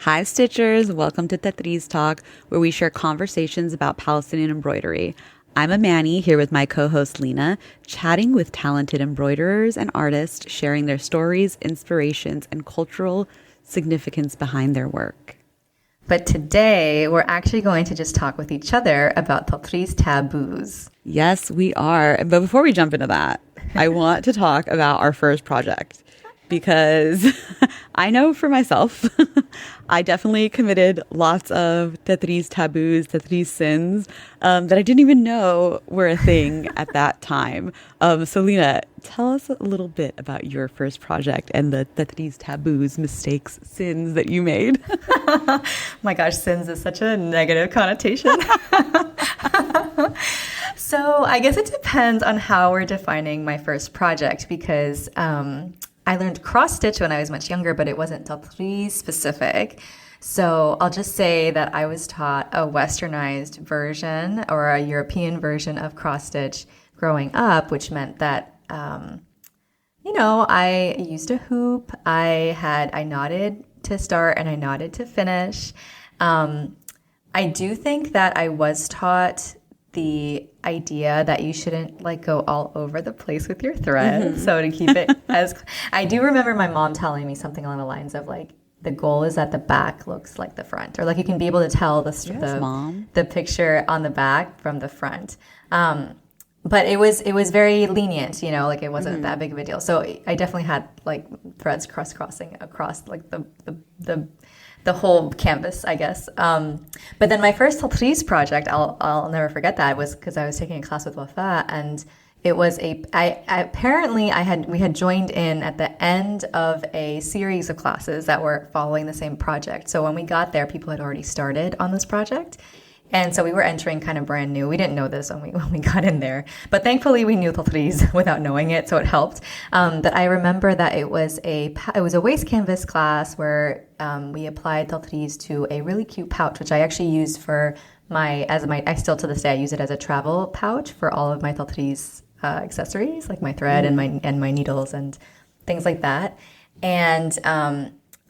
Hi, Stitchers. Welcome to Tatreez Talk, where we share conversations about Palestinian embroidery. I'm Amani, here with my co-host Lena, chatting with talented embroiderers and artists, sharing their stories, inspirations, and cultural significance behind their work. But today, we're actually going to just talk with each other about Tatreez Taboos. Yes, we are. But before we jump into that, I want to talk about our first project. Because I know for myself, I definitely committed lots of Tatreez taboos, Tatreez sins that I didn't even know were a thing at that time. So Lena, tell us a little bit about your first project and the Tatreez taboos, mistakes, sins that you made. My gosh, sins is such a negative connotation. So I guess it depends on how we're defining my first project because I learned cross stitch when I was much younger, but it wasn't Tatreez specific. So I'll just say that I was taught a westernized version or a European version of cross stitch growing up, which meant that, I used a hoop. I knotted to start and I knotted to finish. I do think that I was taught the idea that you shouldn't go all over the place with your thread. Mm-hmm. So to keep it I do remember my mom telling me something along the lines of the goal is that the back looks like the front, or you can be able to tell the picture on the back from the front. But it was very lenient, it wasn't mm-hmm. that big of a deal. So I definitely had threads crisscrossing across the whole canvas, I guess. But then my first Tatreez project, I'll never forget that, was because I was taking a class with Wafa, and it was we had joined in at the end of a series of classes that were following the same project. So when we got there, people had already started on this project. And so we were entering kind of brand new. We didn't know this when we got in there, but thankfully we knew Tatreez without knowing it, so it helped. That I remember that it was a waist canvas class where we applied Tatreez to a really cute pouch, which I actually used I still to this day I use it as a travel pouch for all of my Tatreez accessories, like my thread mm-hmm. and my needles and things like that. And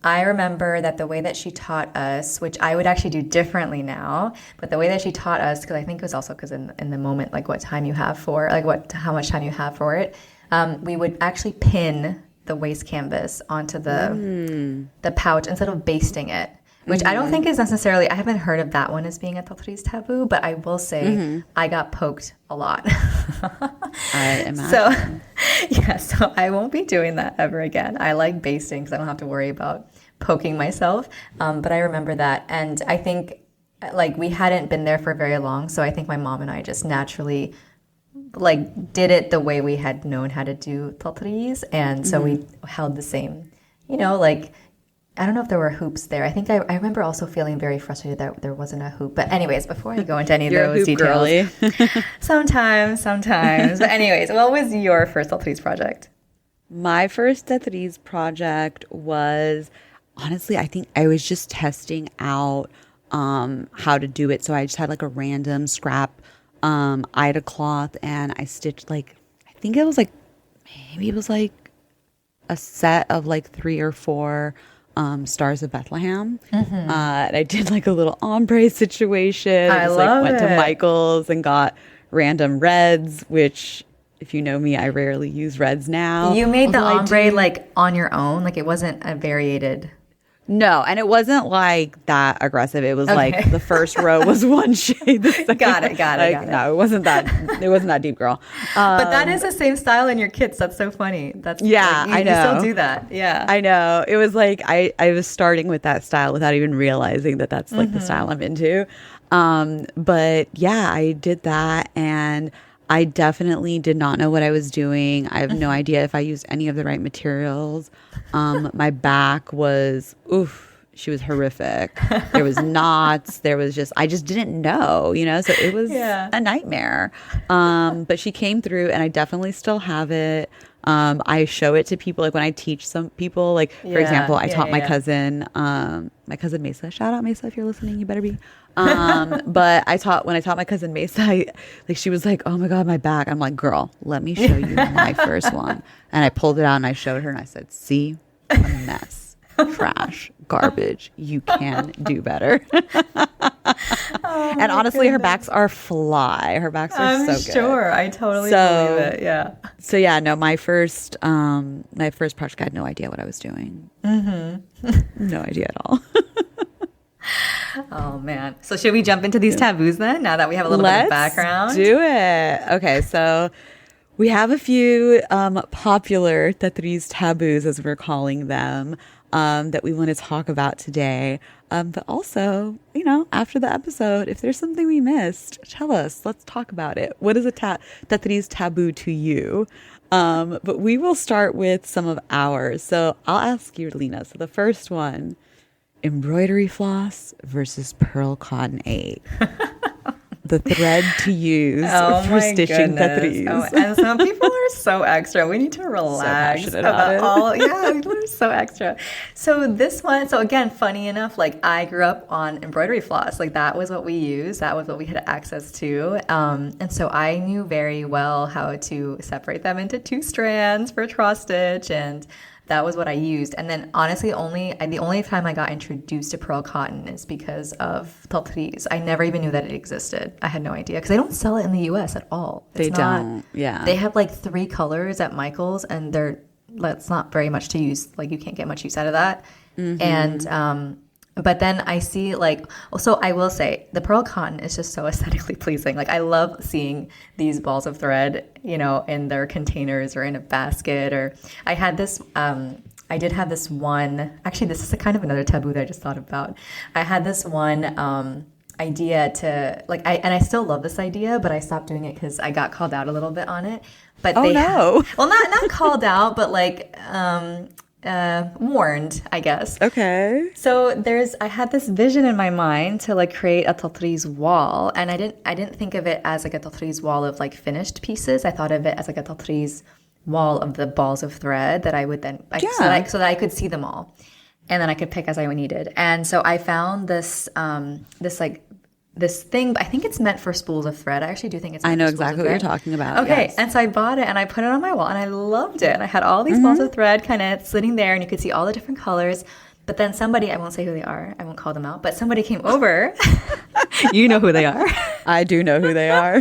I remember that the way that she taught us, which I would actually do differently now, but the way that she taught us, because I think it was also because in the moment, what time you have for, how much time you have for it, we would actually pin the waist canvas onto the pouch instead of basting it, which mm-hmm. I don't think is necessarily, I haven't heard of that one as being a Tatreez taboo, but I will say mm-hmm. I got poked a lot. I imagine. So I won't be doing that ever again. I like basting because I don't have to worry about poking myself. But I remember that. And I think we hadn't been there for very long. So I think my mom and I just naturally did it the way we had known how to do Tatreez. And so mm-hmm. we held the same, I don't know if there were hoops there. I think I remember also feeling very frustrated that there wasn't a hoop. But anyways, before I go into any of those details. Sometimes. But anyways, what was your first Tatreez project? My first Tatreez project was, honestly, I think I was just testing out how to do it. So I just had a random scrap Ida cloth, and I stitched I think it was maybe it was a set of 3 or 4 Stars of Bethlehem. Mm-hmm. And I did a little ombre situation. I love went it. to Michael's and got random reds, which if you know me, I rarely use reds now. You made the ombre on your own? It wasn't a variated... No, and it wasn't that aggressive. It was okay. The first row was one shade. Got it. No, it wasn't that deep, girl. But that is the same style in your kits. That's so funny. That's I know. You still do that. Yeah. I know. It was I was starting with that style without even realizing that that's mm-hmm. the style I'm into. But yeah, I did that, and I definitely did not know what I was doing. I have no idea if I used any of the right materials. My back was, she was horrific. There was knots. There was I just didn't know, so it was a nightmare. But she came through, and I definitely still have it. I show it to people, when I teach some people, for example, I taught my cousin Mesa. Shout out Mesa if you're listening, you better be. But when I taught my cousin Mesa, she was like, oh my God, my back. I'm like, girl, let me show you my first one. And I pulled it out and I showed her and I said, see, I'm a mess. trash, garbage. You can do better. And honestly, her backs are fly. Her backs are so good. Sure, I totally believe it. Yeah. So yeah, no, my first project, I had no idea what I was doing. No idea at all. Oh man. So should we jump into these taboos then? Now that we have a little bit of background. Let's do it. Okay, so we have a few popular Tatreez taboos, as we're calling them, that we want to talk about today. But also, after the episode, if there's something we missed, tell us. Let's talk about it. What is a Tatreez taboo to you? But we will start with some of ours. So I'll ask you, Lena. So the first one, embroidery floss versus pearl cotton 8. The thread to use for stitching Tatreez. Oh, and some people are so extra. We need to relax about all. Yeah, people are so extra. So this one. So again, funny enough, like I grew up on embroidery floss. Like that was what we used. That was what we had access to. And so I knew very well how to separate them into 2 strands for cross stitch, and that was what I used. And then honestly, the only time I got introduced to pearl cotton is because of Tatreez. I never even knew that it existed. I had no idea because they don't sell it in the US at all. They don't. Yeah. They have like 3 colors at Michael's, and that's not very much to use. Like you can't get much use out of that. And but then I see so I will say the pearl cotton is just so aesthetically pleasing. Like I love seeing these balls of thread, in their containers or in a basket. Or I had this, I did have this one, actually this is kind of another taboo that I just thought about. I had this one idea to I still love this idea, but I stopped doing it because I got called out a little bit on it. But well, not called out, but warned, I guess. Okay. So I had this vision in my mind to create a Tatreez wall, and I didn't think of it as a Tatreez wall of finished pieces. I thought of it as a Tatreez wall of the balls of thread that I would then so that I could see them all, and then I could pick as I needed. And so I found this this thing. I think it's meant for spools of thread. I actually do think it's meant I know for spools exactly of what thread. you're talking about. Okay, yes. And so I bought it and I put it on my wall and I loved it. And I had all these balls of thread kind of sitting there, and you could see all the different colors. But then somebody, I won't say who they are, I won't call them out, but somebody came over. You know who they are. I do know who they are.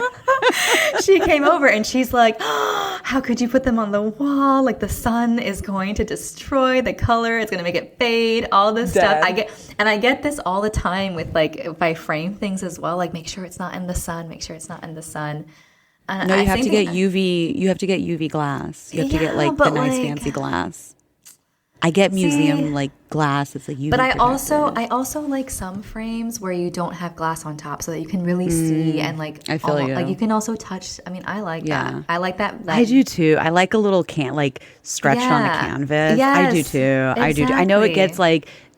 She came over and she's like, oh, how could you put them on the wall? Like the sun is going to destroy the color. It's going to make it fade, all this stuff. I get this all the time with if I frame things as well, make sure it's not in the sun, make sure it's not in the sun. No, you have to get UV glass. You have to get the nice fancy glass. I get museum glass. It's UV. But I also like some frames where you don't have glass on top, so that you can really see and I feel you. You can also touch. I mean, I like that. I like that. I do too. I like a little stretched on a canvas. Yes, I do too. Exactly. I do. I know it gets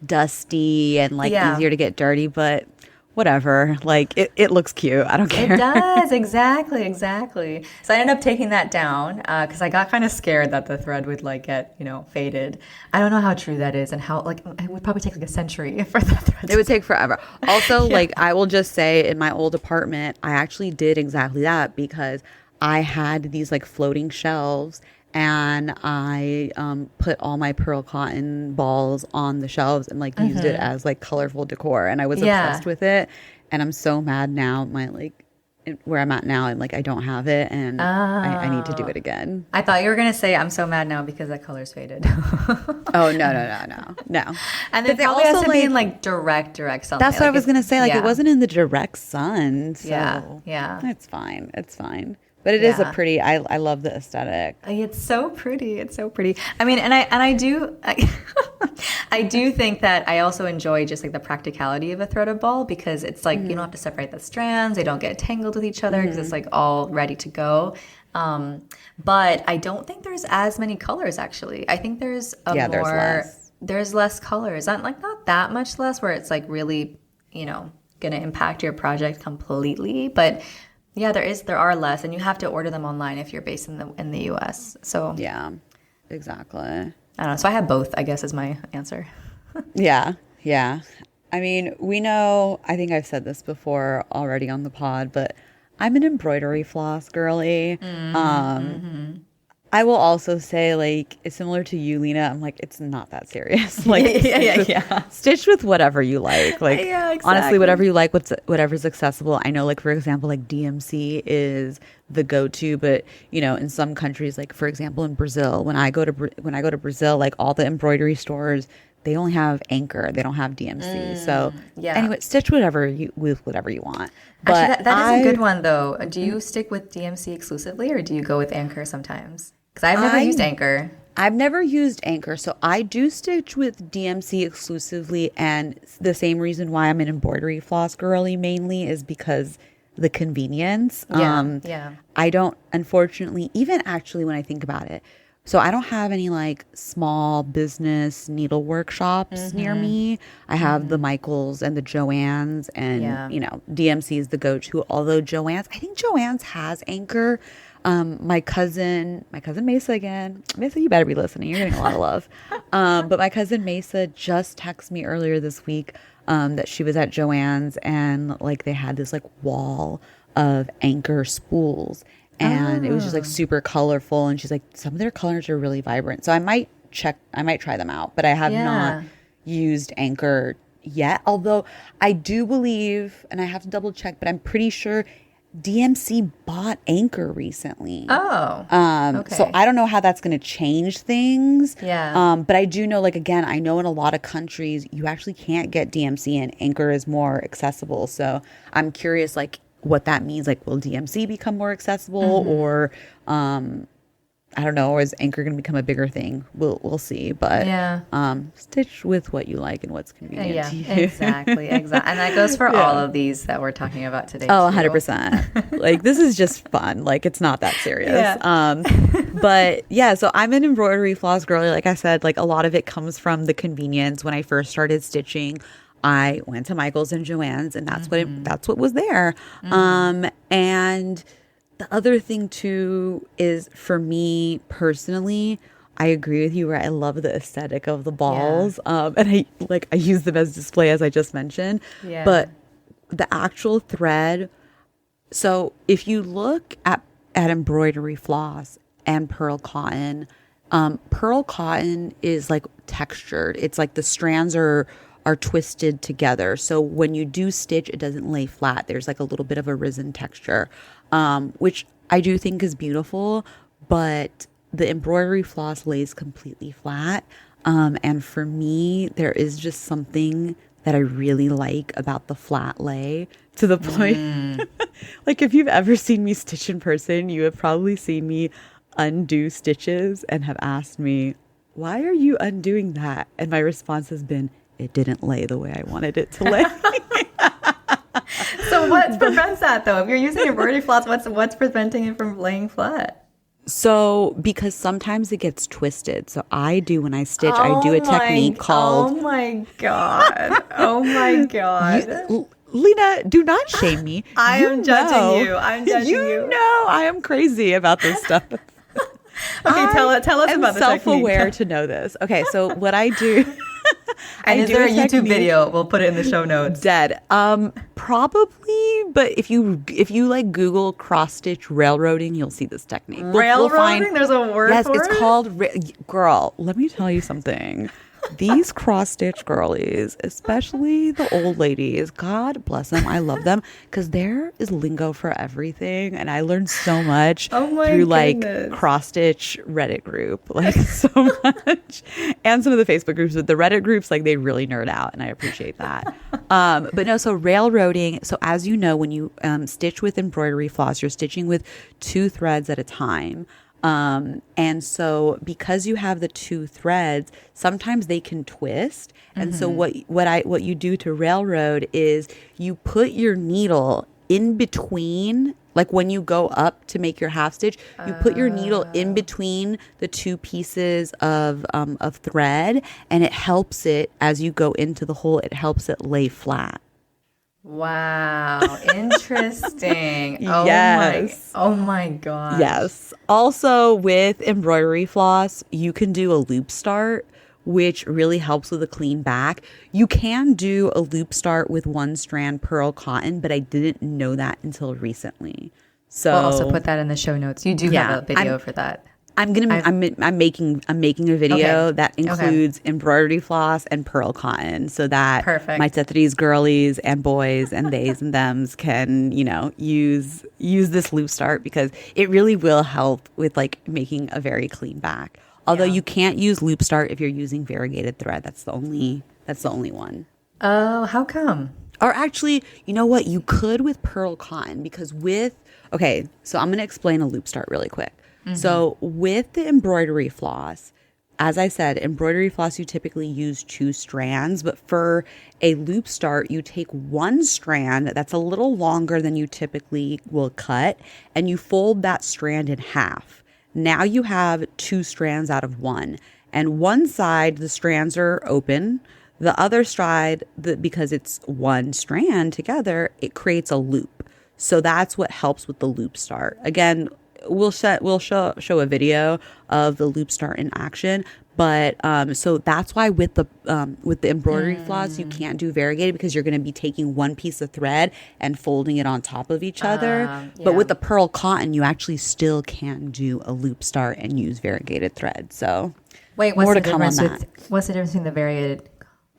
dusty and easier to get dirty, but whatever. It looks cute. I don't care. It does. Exactly. So I ended up taking that down because I got kind of scared that the thread would get, faded. I don't know how true that is and how it would probably take a century for the thread. It would take forever. Also, I will just say in my old apartment, I actually did exactly that because I had these floating shelves. And I put all my pearl cotton balls on the shelves and used it as colorful decor. And I was obsessed with it. And I'm so mad now. Where I'm at now, and I don't have it, and I need to do it again. I thought you were gonna say I'm so mad now because that color's faded. Oh no. And it probably also has to be in direct sunlight. That's what I was gonna say. It wasn't in the direct sun. So yeah. It's fine. But it is a pretty. I love the aesthetic. It's so pretty. I mean, and I do. I do think that I also enjoy just the practicality of a threaded ball because it's you don't have to separate the strands. They don't get tangled with each other because it's all ready to go. But I don't think there's as many colors actually. I think there's there's less colors. Not that much less where it's really going to impact your project completely, but. Yeah, there are less, and you have to order them online if you're based in the US. So yeah, exactly. I don't know. So I have both, I guess, is my answer. Yeah. I mean, we know. I think I've said this before already on the pod, but I'm an embroidery floss girly. I will also say, like, it's similar to you, Lena. I'm like, it's not that serious. Like, yeah. Stitch with whatever you like. Like, Yeah, exactly. honestly, whatever you like, whatever's accessible. I know, like, for example, like DMC is the go-to, but you know, in some countries, like for example, in Brazil, when I go to Brazil, like all the embroidery stores, they only have Anchor. They don't have DMC. So anyway, stitch with whatever you want. But actually, that is a good one though. Do you stick with DMC exclusively, or do you go with Anchor sometimes? Because I've never used Anchor. I've never used Anchor, so I do stitch with DMC exclusively, and the same reason why I'm an embroidery floss girly mainly is because the convenience. I don't, unfortunately, even actually when I think about it, so I don't have any like small business needle workshops near me. I have the Michaels and the Joann's, and you know, DMC is the go-to. Although Joann's, I think Joann's has Anchor. My cousin Mesa again. Mesa, you better be listening. You're getting a lot of love. But my cousin Mesa just texted me earlier this week that she was at Joann's, and like they had this like wall of Anchor spools, and it was just like super colorful. And she's like, some of their colors are really vibrant. So I might try them out, but I have not used Anchor yet. Although I do believe, and I have to double check, but I'm pretty sure DMC bought Anchor recently. Okay. So I don't know how that's going to change things. Yeah. But I do know, like, again, I know in a lot of countries you actually can't get DMC, and Anchor is more accessible. So I'm curious, like, what that means. Like, will DMC become more accessible, or I don't know, or is Anchor going to become a bigger thing? We'll see. But stitch with what you like and what's convenient to you. Exactly. And that goes for all of these that we're talking about today. Oh, 100%. Like, this is just fun. Like, it's not that serious. But yeah, so I'm an embroidery floss girly. Like I said, like a lot of it comes from the convenience. When I first started stitching, I went to Michael's and Joann's, and that's what was there. And the other thing too is, for me personally, I agree with you where I love the aesthetic of the balls. And I use them as display, as I just mentioned. But the actual thread, so if you look at embroidery floss and pearl cotton is like textured. It's like the strands are twisted together. So when you do stitch, it doesn't lay flat. There's like a little bit of a risen texture, which I do think is beautiful, but the embroidery floss lays completely flat. And for me, there is just something that I really like about the flat lay, to the point, like if you've ever seen me stitch in person, you have probably seen me undo stitches and have asked me, why are you undoing that? And my response has been, it didn't lay the way I wanted it to lay. So what prevents that though? If you're using embroidery floss, what's preventing it from laying flat? So because sometimes it gets twisted. So when I stitch, I do a technique called... Oh my God. Lena, do not shame me. I am judging you. I'm judging you. You know I am crazy about this stuff. Okay, tell us about the technique. I'm self-aware to know this. Okay, so what I do... And is there a YouTube video? We'll put it in the show notes. Dead. Probably, but if you like Google cross stitch railroading, you'll see this technique. Railroading? There's a word for it? Yes, it's called girl. Let me tell you something. These cross stitch girlies, especially the old ladies, God bless them. I love them because there is lingo for everything, and I learned so much through like cross stitch Reddit group, like so much, and some of the Facebook groups. But the Reddit groups, like they really nerd out, and I appreciate that. But no, so railroading. So as you know, when you stitch with embroidery floss, you're stitching with 2 threads at a time. And so because you have the 2 threads, sometimes they can twist. And so what you do to railroad is you put your needle in between, like when you go up to make your half stitch, you put your needle in between the 2 pieces of thread, and it helps it, as you go into the hole, it helps it lay flat. Wow, interesting. Yes. Oh my God. Yes. Also, with embroidery floss, you can do a loop start, which really helps with a clean back. You can do a loop start with 1 strand pearl cotton, but I didn't know that until recently. So we'll also put that in the show notes. You do have a video for that. I'm making a video that includes embroidery floss and pearl cotton, so that my Tatreez girlies and boys and theys and thems can, you know, use this loop start, because it really will help with like making a very clean back. Although you can't use loop start if you're using variegated thread. That's the only one. Oh, how come? Or actually, you know what? You could with pearl cotton, because so I'm going to explain a loop start really quick. So with the embroidery floss, as I said, embroidery floss, you typically use 2 strands, but for a loop start, you take 1 strand that's a little longer than you typically will cut, and you fold that strand in half. Now you have 2 strands out of 1, and one side, the strands are open. The other side, because it's 1 strand together, it creates a loop. So that's what helps with the loop start. Again, we'll show a video of the loop start in action, but so that's why with the embroidery floss you can't do variegated, because you're going to be taking 1 piece of thread and folding it on top of each other. But with the pearl cotton, you actually still can do a loop start and use variegated thread. So wait, what's the difference between the variegated?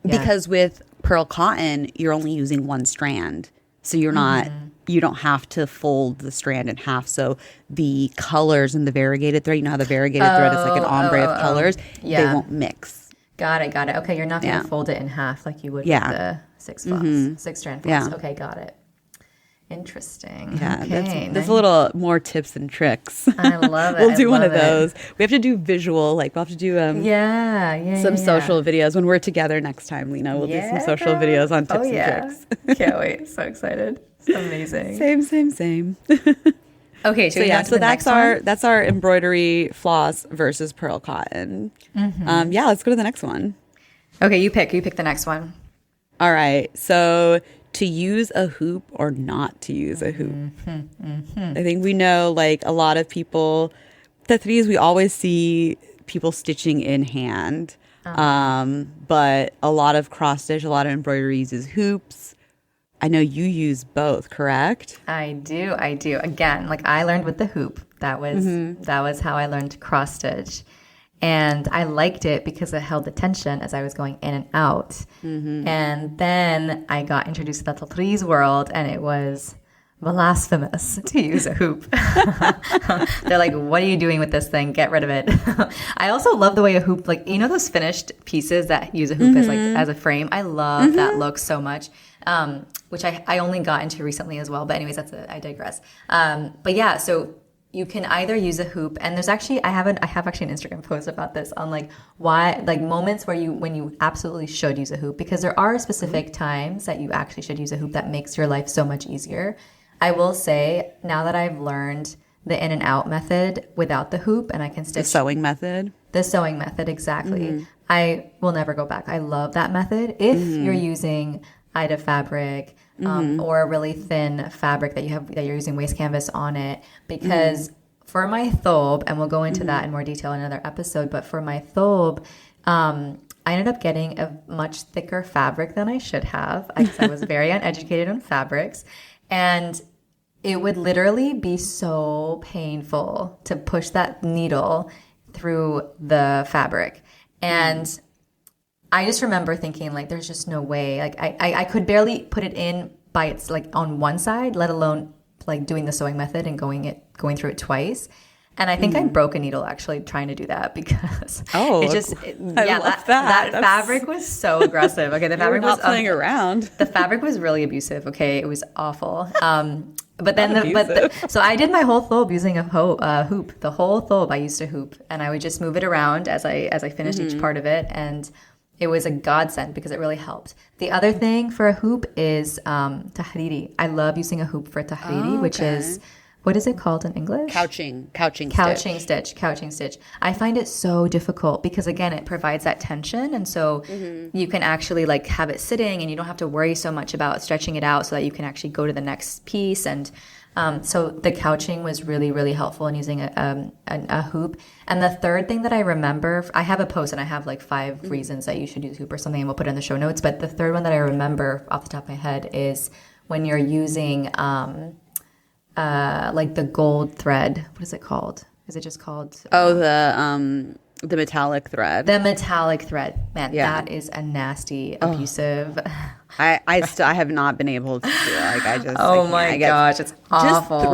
Because with pearl cotton, you're only using 1 strand, so you're not. You don't have to fold the strand in half. So the colors in the variegated thread, you know how the variegated thread is like an ombre of colors, they won't mix. Got it. Okay, you're not going to fold it in half like you would with the 6-strand floss. Yeah. Okay, got it. Interesting. Yeah, okay, that's a little more tips and tricks. I love it. We'll do one of those. We have to do visual, like we'll have to do some social videos when we're together next time, Lena. We'll do some social videos on tips and tricks. Can't wait. So excited. It's amazing. Same. Okay, so that's our embroidery floss versus pearl cotton. Let's go to the next one. Okay, you pick the next one. All right. So to use a hoop or not to use a hoop. I think we know, like, a lot of people, Tatreez, we always see people stitching in hand. But a lot of cross stitch, a lot of embroidery uses hoops. I know you use both, correct? I do. Again, like, I learned with the hoop. That was how I learned to cross stitch. And I liked it because it held the tension as I was going in and out. And then I got introduced to the Tatreez world, and it was blasphemous to use a hoop. They're like, what are you doing with this thing? Get rid of it. I also love the way a hoop, like, you know those finished pieces that use a hoop as a frame? I love that look so much. Which I only got into recently as well. But anyways, I digress. But yeah, so you can either use a hoop, and there's actually I have actually an Instagram post about this on like why, like, moments when you absolutely should use a hoop, because there are specific times that you actually should use a hoop that makes your life so much easier. I will say, now that I've learned the in and out method without the hoop, and I can stitch the sewing method, exactly. I will never go back. I love that method. If you're using Ida fabric, or a really thin fabric that you're using waste canvas on it, because for my thobe, and we'll go into that in more detail in another episode, but for my thobe, I ended up getting a much thicker fabric than I should have, because I was very uneducated on fabrics, and it would literally be so painful to push that needle through the fabric. And I just remember thinking, like, there's just no way. Like, I could barely put it in by its, like, on one side, let alone like doing the sewing method and going through it twice. And I think I broke a needle actually trying to do that, because that fabric was so aggressive. Okay, the fabric was not playing around. The fabric was really abusive. Okay, it was awful. But then so I did my whole thobe using a hoop. The whole thobe I used a hoop, and I would just move it around as I finished each part of it, and it was a godsend because it really helped. The other thing for a hoop is tahriri. I love using a hoop for tahriri, which is, what is it called in English? Couching stitch. I find it so difficult because, again, it provides that tension, and so you can actually, like, have it sitting, and you don't have to worry so much about stretching it out so that you can actually go to the next piece. And so the couching was really, really helpful in using a hoop. And the third thing that I remember, I have a post and I have like 5 reasons that you should use a hoop or something, and we'll put it in the show notes. But the third one that I remember off the top of my head is when you're using like the gold thread. What is it called? Is it just called? The metallic thread. The metallic thread. Man, that is a nasty, abusive. I have not been able to do it. Like oh my gosh, it's awful. Just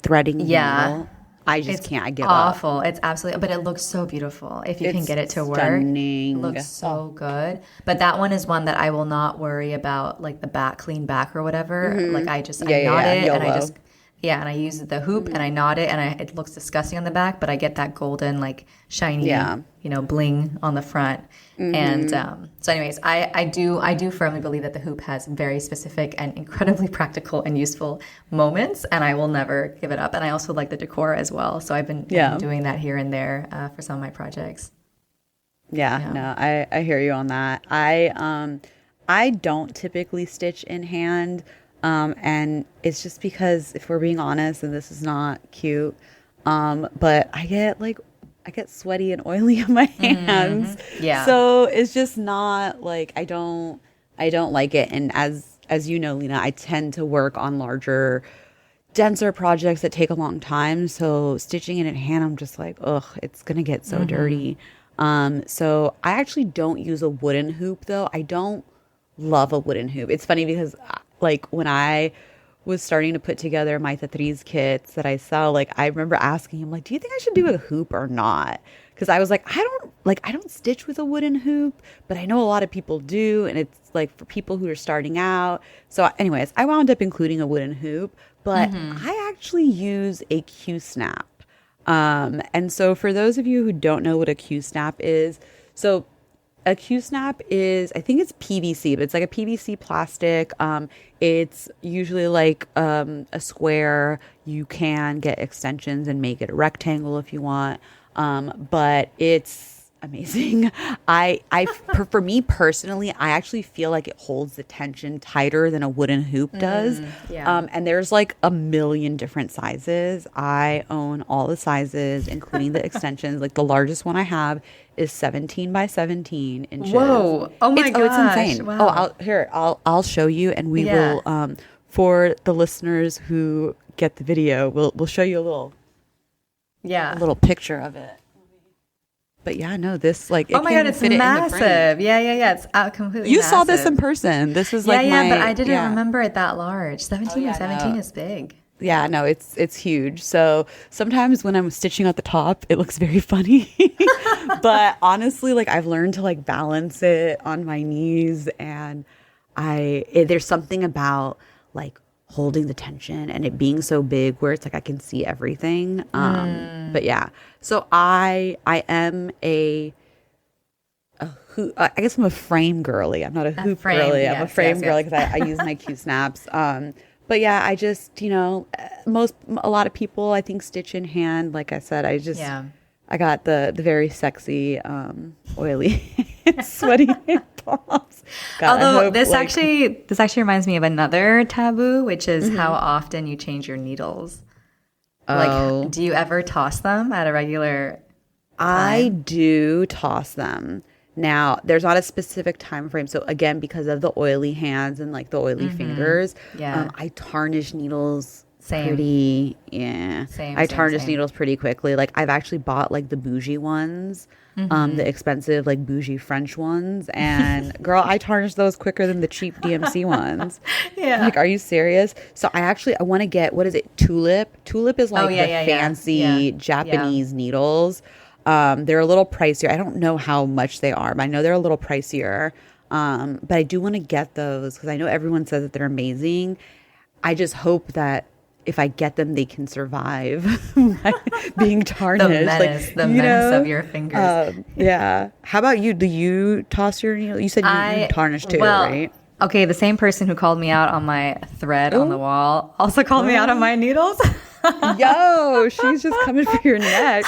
threading needle. I just can't. I give up. Awful. It's absolutely, but it looks so beautiful if you can get it to work. Stunning. It looks so good. But that one is one that I will not worry about, like the back, clean back or whatever. Like I knot it YOLO. and I just. Yeah, and I use the hoop and I knot it and it looks disgusting on the back, but I get that golden, like shiny, bling on the front. And so anyways, I do firmly believe that the hoop has very specific and incredibly practical and useful moments, and I will never give it up. And I also like the decor as well. So I've been doing that here and there for some of my projects. No, I hear you on that. I don't typically stitch in hand. And it's just because, if we're being honest, and this is not cute, but I get sweaty and oily on my hands. Yeah. So it's just not like, I don't like it. And as you know, Lena, I tend to work on larger, denser projects that take a long time. So stitching it in hand, I'm just like, ugh, it's going to get so dirty. So I actually don't use a wooden hoop though. I don't love a wooden hoop. It's funny because like when I was starting to put together my Tatreez kits that I sell, like I remember asking him, like, do you think I should do a hoop or not? Because I was like, I don't stitch with a wooden hoop, but I know a lot of people do, and it's like for people who are starting out. So anyways, I wound up including a wooden hoop, but I actually use a Q-snap. And so for those of you who don't know what a Q-snap is, so a Q-snap is, I think it's PVC, but it's like a PVC plastic. It's usually like a square. You can get extensions and make it a rectangle if you want. But it's amazing. For me personally, I actually feel like it holds the tension tighter than a wooden hoop does. And there's like a million different sizes. I own all the sizes, including the extensions. Like the largest one I have is 17 by 17 inches. Whoa! Oh my gosh! It's insane. Wow. I'll show you, and we will. For the listeners who get the video, we'll show you a little picture of it. But yeah, no, this like oh my god, it's massive. Yeah. It's completely. You saw this in person. This is like but I didn't remember it that large. 17 by 17 is big. Yeah, no, it's huge. So sometimes when I'm stitching at the top, it looks very funny. But honestly, like I've learned to like balance it on my knees, and there's something about like holding the tension and it being so big where it's like I can see everything. But yeah, so I am I guess I'm a frame girly. I'm not a hoop girly. I'm a frame girly because I use my Q snaps. But yeah, I just, a lot of people I think stitch in hand. Like I said, I got the very sexy, oily, sweaty palms. Although this actually reminds me of another taboo, which is how often you change your needles. Like, do you ever toss them at a regular time? I do toss them. Now, there's not a specific time frame. So again, because of the oily hands and like the oily fingers, I tarnish needles pretty. I tarnish needles pretty quickly. Like I've actually bought like the bougie ones, the expensive like bougie French ones, and girl, I tarnish those quicker than the cheap DMC ones. Like, are you serious? So I want to get, what is it? Tulip is like fancy Japanese needles. They're a little pricier. I don't know how much they are, but I know they're a little pricier. But I do want to get those because I know everyone says that they're amazing. I just hope that if I get them, they can survive being tarnished. The menace of your fingers. How about you? Do you toss your needle? You said you tarnish too, right? Okay, the same person who called me out on my thread on the wall also called me out on my needles. Yo, she's just coming for your neck.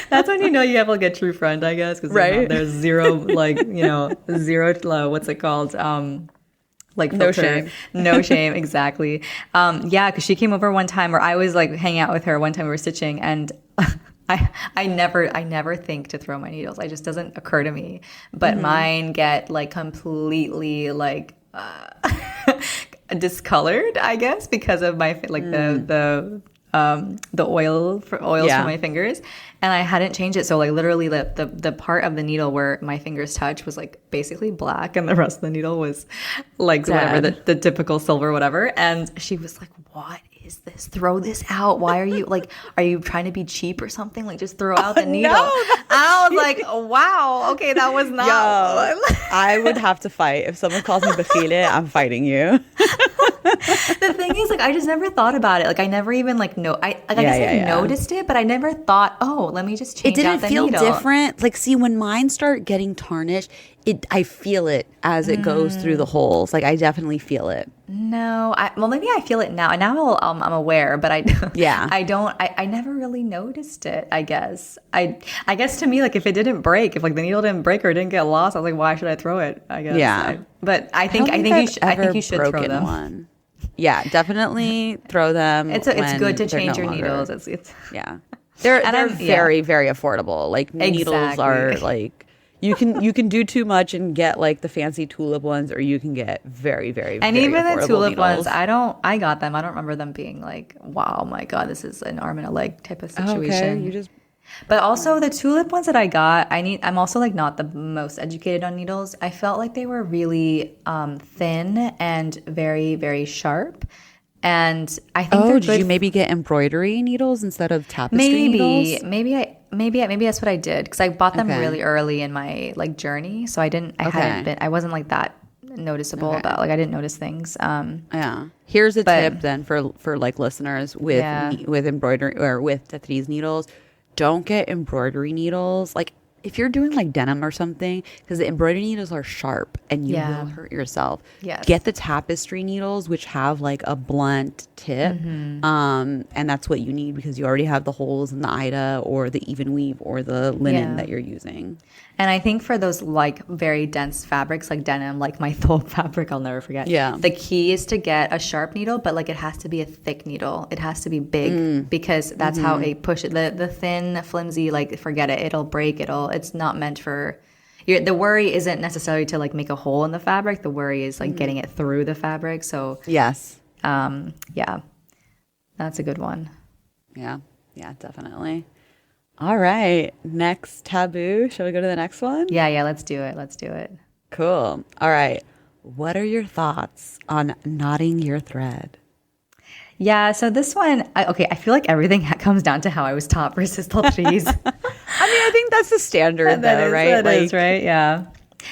That's when you have like a true friend, I guess, because there's zero what's it called? Like filter. No shame, exactly. Because she came over one time, or I was like hanging out with her one time. We were stitching, and I never think to throw my needles. It just doesn't occur to me. But mine get like completely like discolored, I guess, because of my the the oils from my fingers, and I hadn't changed it. So like literally the part of the needle where my fingers touch was like basically black, and the rest of the needle was like whatever the typical silver whatever. And she was like, "What is this? Throw this out. Why are you like? Are you trying to be cheap or something? Like just throw out the needle." No, and I was like, "Wow, okay, that was not." Yo, I would have to fight if someone calls me bafile. I'm fighting you. The thing is, like, I just never thought about it. Like, I never even like I guess I noticed it, but I never thought, oh, let me just change out the needle. It didn't feel different. Like, see, when mine start getting tarnished, I feel it as it goes through the holes. Like, I definitely feel it. No, well, maybe I feel it now. And now I'm aware, but I never really noticed it. I guess to me, like, if it didn't break, if like the needle didn't break or it didn't get lost, I was like, why should I throw it? I guess. But I think you should throw them. One. Yeah, definitely throw them. It's good to change your needles. It's they're very very affordable. Like needles are like you can do too much and get like the fancy tulip ones, or you can get very very and very even the tulip needles. ones. I got them. I don't remember them being like, wow, my god, this is an arm and a leg type of situation. Okay, But also the tulip ones that I got, I'm also like not the most educated on needles. I felt like they were really thin and very, very sharp. And I think did you maybe get embroidery needles instead of tapestry needles? Maybe that's what I did, because I bought them really early in my like journey. So I wasn't like that noticeable about, like, I didn't notice things. Here's a tip then for like listeners with embroidery or with Tatreez needles. Don't get embroidery needles. Like if you're doing like denim or something, because the embroidery needles are sharp and you will hurt yourself. Yes. Get the tapestry needles, which have like a blunt tip. And that's what you need, because you already have the holes in the Ida or the even weave or the linen that you're using. And I think for those like very dense fabrics like denim, like my thole fabric, I'll never forget. Yeah. The key is to get a sharp needle, but like it has to be a thick needle. It has to be big, because that's how they push it. The thin, flimsy, like forget it. It'll break. It's not meant for. The worry isn't necessarily to like make a hole in the fabric. The worry is like getting it through the fabric. So yes. That's a good one. Yeah, definitely. All right. Next taboo. Shall we go to the next one? Yeah, let's do it. Cool. All right. What are your thoughts on knotting your thread? Yeah, so this one, I feel like everything comes down to how I was taught versus Tatreez. I think that's the standard, right? That is, right? Yeah.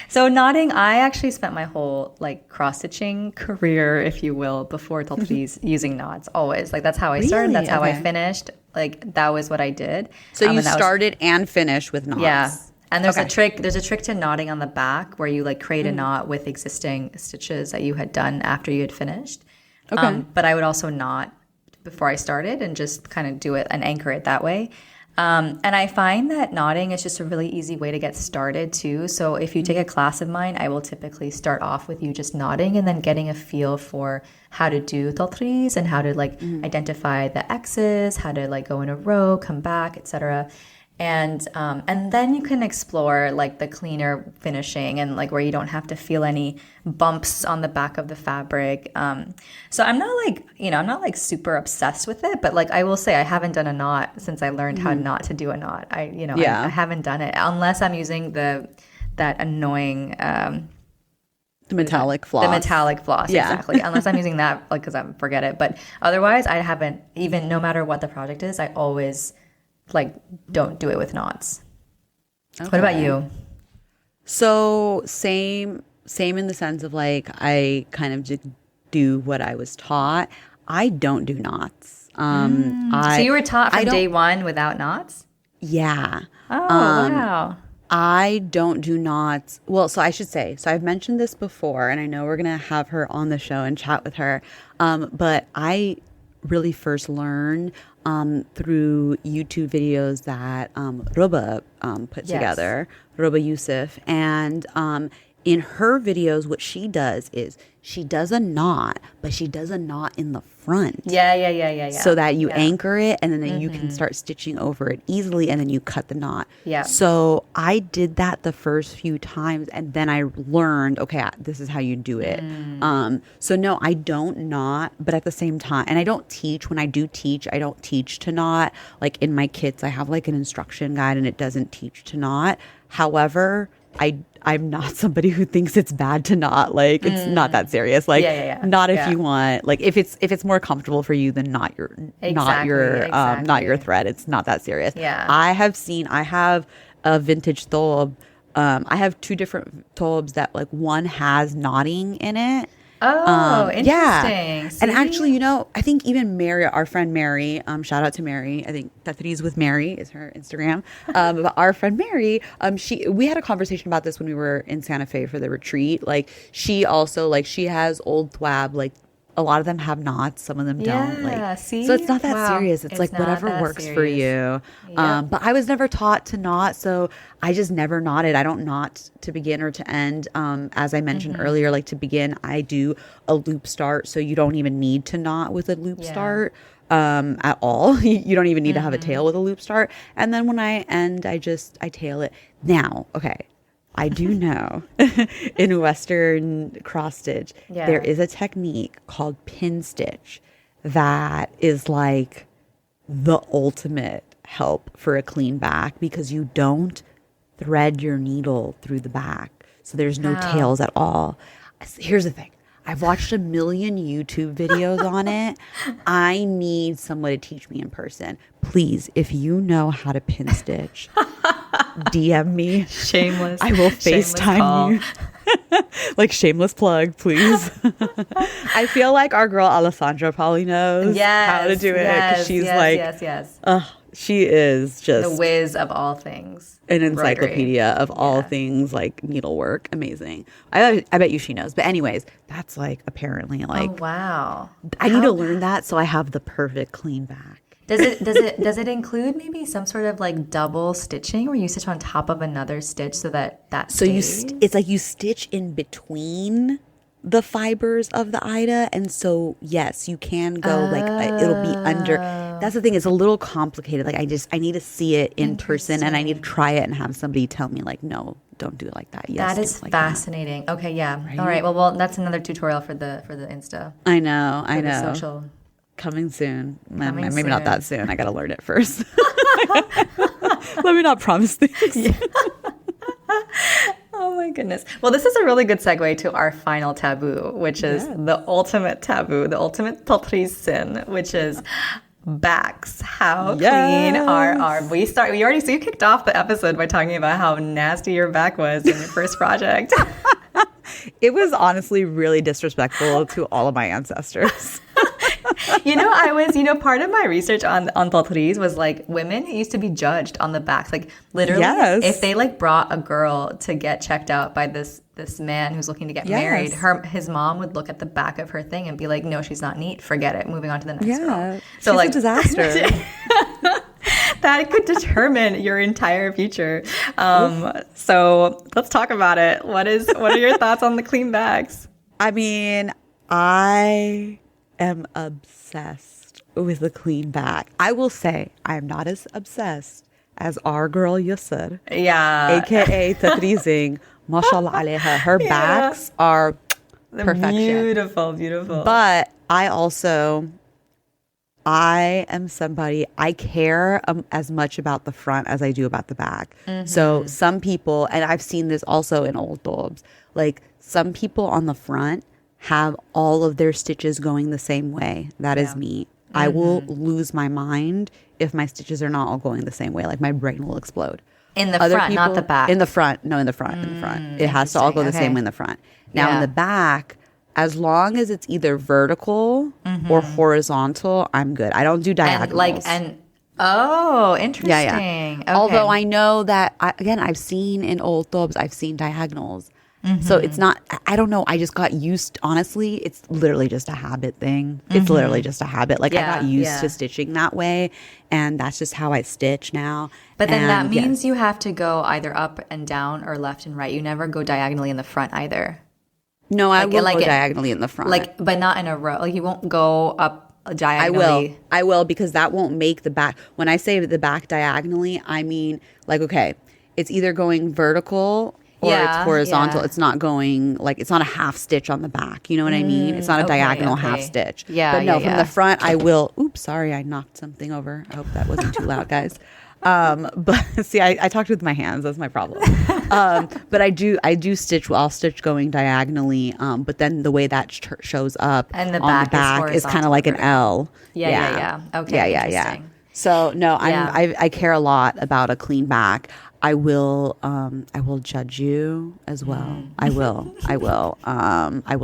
So knotting, I actually spent my whole like cross-stitching career, if you will, before Tatreez using knots. Always, like that's how I started. That's how I finished. Like that was what I did. So you started and finished with knots. Yeah. And there's a trick. There's a trick to knotting on the back where you like create a knot with existing stitches that you had done after you had finished. Okay. But I would also knot before I started and just kind of do it and anchor it that way. And I find that knotting is just a really easy way to get started too. So if you take a class of mine, I will typically start off with you just knotting and then getting a feel for how to do Tatreez and how to like identify the X's, how to like go in a row, come back, etc. And then you can explore like the cleaner finishing and like where you don't have to feel any bumps on the back of the fabric. So I'm not like super obsessed with it, but like I will say I haven't done a knot since I learned how not to do a knot. I haven't done it unless I'm using that annoying the metallic floss. The metallic floss, exactly. Unless I'm using that, like, because I forget it. But otherwise, I haven't, even no matter what the project is, I always like don't do it with knots. Okay. What about you? So same in the sense of like I kind of just do what I was taught. I don't do knots. So you were taught from day one without knots? Yeah. Oh, wow. I don't do knots. Well, so I should say, so I've mentioned this before, and I know we're going to have her on the show and chat with her. But I really first learned through YouTube videos that Roba put together, Roba Yusuf. And in her videos, what she does is she does a knot, but she does a knot in the front. Yeah. So that you anchor it, and then you can start stitching over it easily, and then you cut the knot. Yeah. So I did that the first few times, and then I learned, okay, this is how you do it. So no, I don't knot, but at the same time, and I don't teach. When I do teach, I don't teach to knot. Like in my kits, I have like an instruction guide, and it doesn't teach to knot. However, I'm not somebody who thinks it's bad to knot. Like it's not that serious. Like not if you want. Like if it's more comfortable for you, then not your not your thread. It's not that serious. Yeah. I have a vintage thobe. I have 2 different thobes that like one has knotting in it. Oh, interesting. Yeah. See? And actually, you know, I think even Mary, our friend Mary, shout out to Mary. I think Tatreez with Mary is her Instagram. But our friend Mary, we had a conversation about this when we were in Santa Fe for the retreat. Like she also, like she has old thwab, like a lot of them have knots, some of them don't. Like, see? so it's not that serious. It's like whatever works for you. But I was never taught to knot, so I just never knotted. I don't knot to begin or to end. As I mentioned earlier, like to begin, I do a loop start, so you don't even need to knot with a loop start at all. You don't even need to have a tail with a loop start. And then when I end, I tail it. Now, okay. I do know in Western cross stitch, there is a technique called pin stitch that is like the ultimate help for a clean back because you don't thread your needle through the back. So there's no tails at all. Here's the thing. I've watched a million YouTube videos on it. I need someone to teach me in person. Please, if you know how to pin stitch, DM me. Shameless. I will FaceTime you. Like shameless plug, please. I feel like our girl Alessandra probably knows how to do it because she's she is just the whiz of all things. An encyclopedia of all things like needlework. Amazing. I bet you she knows. But anyways, that's like apparently like, oh wow. I need to learn that so I have the perfect clean back. Does it include maybe some sort of like double stitching where you stitch on top of another stitch so that stays? It's like you stitch in between the fibers of the Ida, and so yes, you can go like it'll be under. That's the thing, it's a little complicated. Like I need to see it in person, and I need to try it and have somebody tell me like, no, don't do it like that. Yes, that is like fascinating. That. Okay, yeah. Right? All right. Well, that's another tutorial for the Insta. I know. The social. Coming soon. Maybe not that soon. I got to learn it first. Let me not promise things. Yeah. Oh my goodness. Well, this is a really good segue to our final taboo, which is the ultimate taboo, the ultimate Tatreez sin, which is backs. How clean are we? You kicked off the episode by talking about how nasty your back was in your first project. It was honestly really disrespectful to all of my ancestors. Part of my research on Tatreez was like women used to be judged on the backs. Like literally, if they like brought a girl to get checked out by this man who's looking to get married, his mom would look at the back of her thing and be like, no, she's not neat. Forget it. Moving on to the next girl. So she's a disaster. That could determine your entire future. So let's talk about it. What are your thoughts on the clean backs? I mean, I am obsessed with the clean back. I will say I am not as obsessed as our girl Yusr. Yeah. AKA Tatreezing. Mashallah alayha. Her backs are perfection. Beautiful. But I am somebody, I care as much about the front as I do about the back. Mm-hmm. So some people, and I've seen this also in old dobs, like some people on the front have all of their stitches going the same way. That is me. Mm-hmm. I will lose my mind if my stitches are not all going the same way. Like my brain will explode. In the front, not the back. In the front. No, in the front. In the front. It has to all go the same way in the front. Now in the back, as long as it's either vertical or horizontal, I'm good. I don't do diagonals. Interesting. Yeah. Okay. Although I know that, I've seen in old thobs, I've seen diagonals. So it's not, I don't know. I just got used, honestly, it's literally just a habit thing. It's literally just a habit. Like I got used to stitching that way, and that's just how I stitch now. But then that means you have to go either up and down or left and right. You never go diagonally in the front either. No, I will go diagonally in the front. Like, but not in a row. Like you won't go up diagonally. I will, because that won't make the back. When I say the back diagonally, I mean like, okay, it's either going vertical or it's horizontal. It's not going like, it's not a half stitch on the back. You know what I mean? It's not a diagonal half stitch. Yeah. But no, from the front, I will. Oops, sorry, I knocked something over. I hope that wasn't too loud, guys. But see, I talked with my hands. That's my problem. But I do stitch. I'll stitch going diagonally. But then the way that shows up and the on back is kind of like an L. Yeah. Okay. Yeah. So no, I care a lot about a clean back. I will judge you as well. I will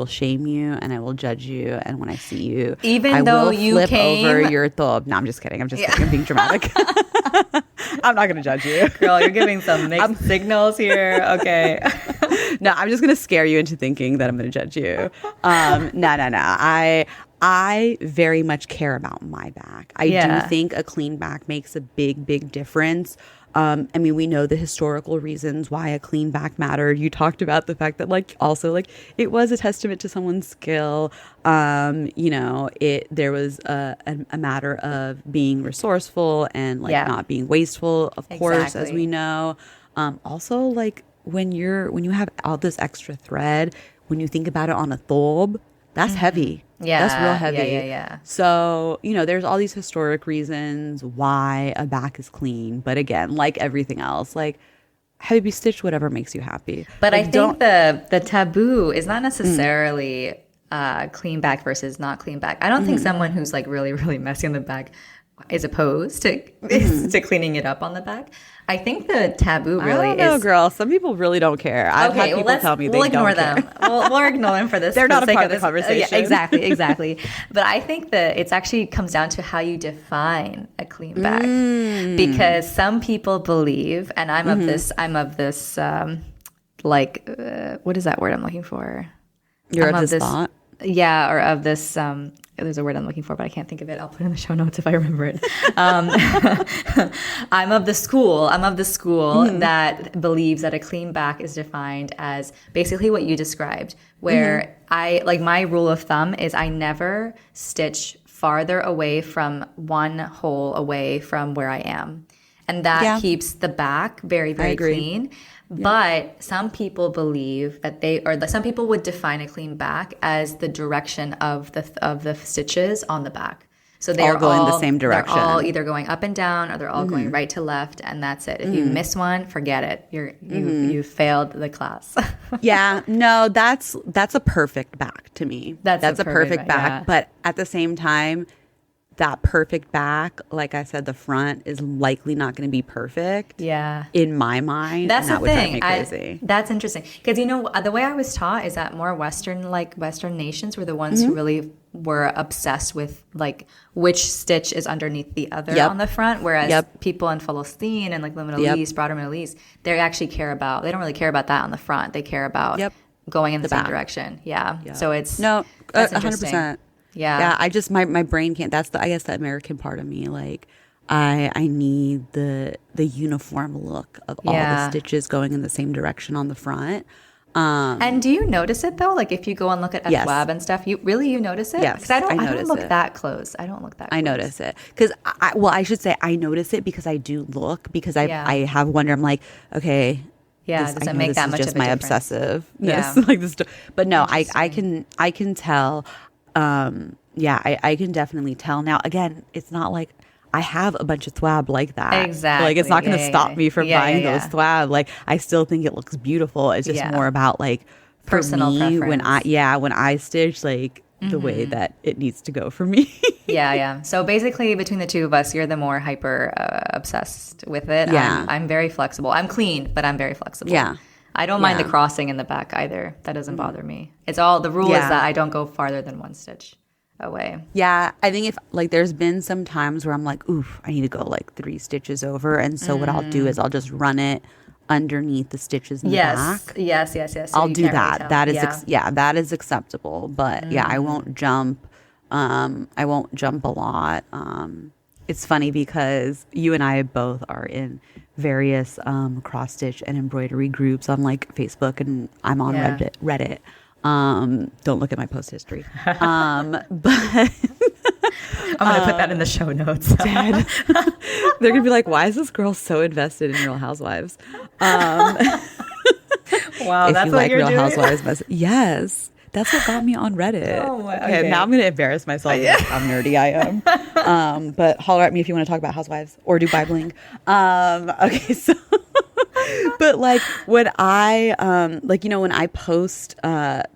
shame you, and I will judge you. And when I see you, even though you flip came over your thobe. No, I'm just kidding. I'm being dramatic. I'm not going to judge you. Girl, you're giving some mixed signals here. Okay. No, I'm just going to scare you into thinking that I'm going to judge you. No. I very much care about my back. I do think a clean back makes a big difference. I mean, we know the historical reasons why a clean back mattered. You talked about the fact that also it was a testament to someone's skill. There was a matter of being resourceful and not being wasteful, of course, as we know. Also, when you have all this extra thread, when you think about it on a thobe, that's heavy. Yeah. That's real heavy. Yeah. So, there's all these historic reasons why a back is clean. But again, like everything else, heavy stitch whatever makes you happy. But I think the taboo is not necessarily clean back versus not clean back. I don't think someone who's really, really messy on the back is opposed to cleaning it up on the back. I think the taboo really I don't know, girl. Some people really don't care. I've had people tell me they don't care. We'll ignore them. We'll ignore them for this. They're not a part of the conversation. Yeah, exactly. But I think that it actually comes down to how you define a clean back, because some people believe, and I'm of this. What is that word I'm looking for? You're of this thought. Yeah, or of this. There's a word I'm looking for, but I can't think of it. I'll put it in the show notes if I remember it. I'm of the school that believes that a clean back is defined as basically what you described, where my rule of thumb is I never stitch farther away from one hole away from where I am. And that keeps the back very, very clean. But some people believe that some people would define a clean back as the direction of the stitches on the back. So they're all going the same direction. They're all either going up and down, or they're all going right to left, and that's it. If you miss one, forget it. You failed the class. Yeah, no, that's a perfect back to me. That's a perfect back. Yeah. But at the same time, that perfect back, like I said, the front is likely not going to be perfect. Yeah. In my mind. That's the thing. Crazy. That's interesting. Because, the way I was taught is that more Western nations were the ones who really were obsessed with, which stitch is underneath the other on the front. Whereas people in Palestine and, the Middle East, broader Middle East, they don't really care about that on the front. They care about going in the same direction. Yeah. So it's... No, that's 100%. Yeah. I just my brain can't. That's I guess the American part of me. I need the uniform look of all the stitches going in the same direction on the front. And do you notice it though? If you go and look at web and stuff, you notice it? Yes, because I don't look that close. I don't look that close. I notice it because I should say I notice it because I do look because I have wonder. I'm like, okay. Yeah, does it make that much of a difference? Just my obsessiveness, this. But no, I can tell. I can definitely tell. Now, again, it's not like I have a bunch of thwab like that. Exactly. It's not going to stop me from buying those thwab. I still think it looks beautiful. It's just more about personal preference. When I stitch the way that it needs to go for me. Yeah. So basically, between the two of us, you're the more hyper obsessed with it. Yeah. I'm very flexible. I'm clean, but I'm very flexible. Yeah. I don't mind the crossing in the back either. That doesn't bother me. It's all the rule is that I don't go farther than one stitch away. Yeah, I think if there's been some times where I'm like, oof, I need to go 3 stitches over, and so what I'll do is I'll just run it underneath the stitches in the back. Yes. So I'll you do can't really that. tell. That is that is acceptable. But yeah, I won't jump. I won't jump a lot. It's funny because you and I both are in various cross stitch and embroidery groups on like Facebook, and I'm on Reddit. Don't look at my post history. But I'm gonna put that in the show notes. Dead. They're gonna be like, "Why is this girl so invested in Real Housewives?" Wow, if that's you what like you're Real doing. Housewives, yes, that's what got me on Reddit. Oh my, Okay, now I'm gonna embarrass myself. How nerdy I am. But holler at me if you want to talk about Housewives or do Bibling. Okay, so. But like when I when I post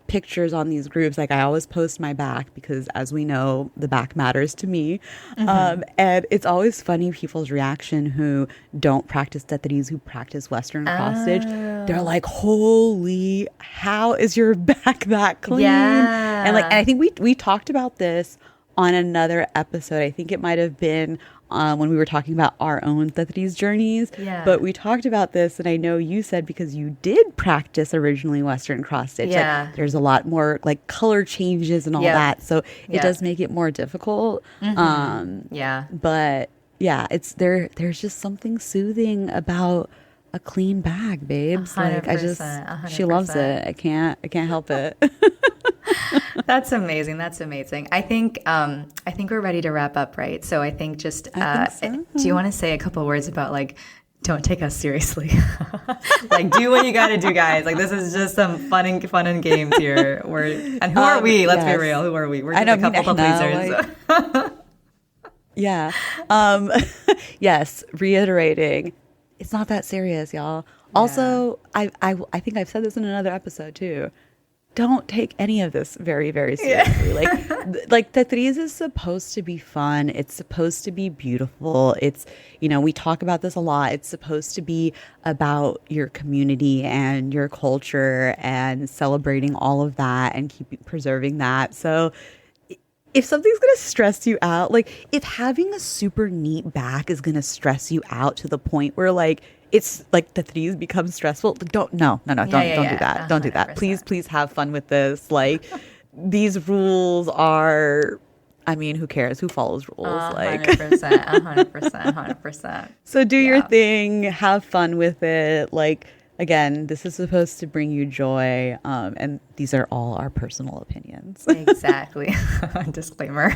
pictures on these groups, like I always post my back because, as we know, the back matters to me. And it's always funny people's reaction who don't practice Tatreez, who practice Western cross stitch. They're like, "Holy, how is your back that clean?" Yeah. And I think we talked about this on another episode. I think it might have been when we were talking about our own Tatreez journeys. Yeah. But we talked about this, and I know you said because you did practice originally Western cross stitch. Yeah. Like, there's a lot more like color changes and all that, so it does make it more difficult. But yeah, there's just something soothing about a clean bag, babes. 100%, Like she loves it. I can't help it. That's amazing. I think we're ready to wrap up, right? So I think do you want to say a couple words about like, don't take us seriously? Like, do what you got to do, guys. Like, this is just some fun and games here. Who are we? Let's be real. Who are we? We're just a couple pleasers. Yeah. Yes. Reiterating, it's not that serious, y'all. Also, I think I've said this in another episode too. Don't take any of this very, very seriously. Like Tatreez is supposed to be fun. It's supposed to be beautiful. It's, we talk about this a lot. It's supposed to be about your community and your culture and celebrating all of that and preserving that. So if something's going to stress you out, like if having a super neat back is going to stress you out to the point where like, it's like Tatreez becomes stressful. Don't do that. Don't do that. Please have fun with this. Like these rules are, I mean, who cares? Who follows rules? 100%. So do your thing, have fun with it. Like, again, this is supposed to bring you joy. And these are all our personal opinions. Exactly. Disclaimer.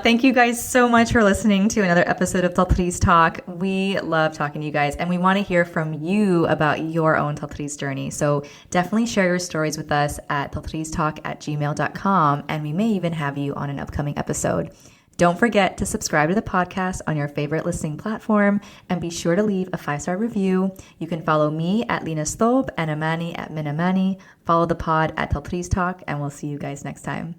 Thank you guys so much for listening to another episode of Tatreez Talk. We love talking to you guys, and we want to hear from you about your own Tatreez journey. So definitely share your stories with us at tatreeztalk@gmail.com, and we may even have you on an upcoming episode. Don't forget to subscribe to the podcast on your favorite listening platform, and be sure to leave a 5-star review. You can follow me at Lina Stob and Amani at Minamani. Follow the pod at Tatreez Talk, and we'll see you guys next time.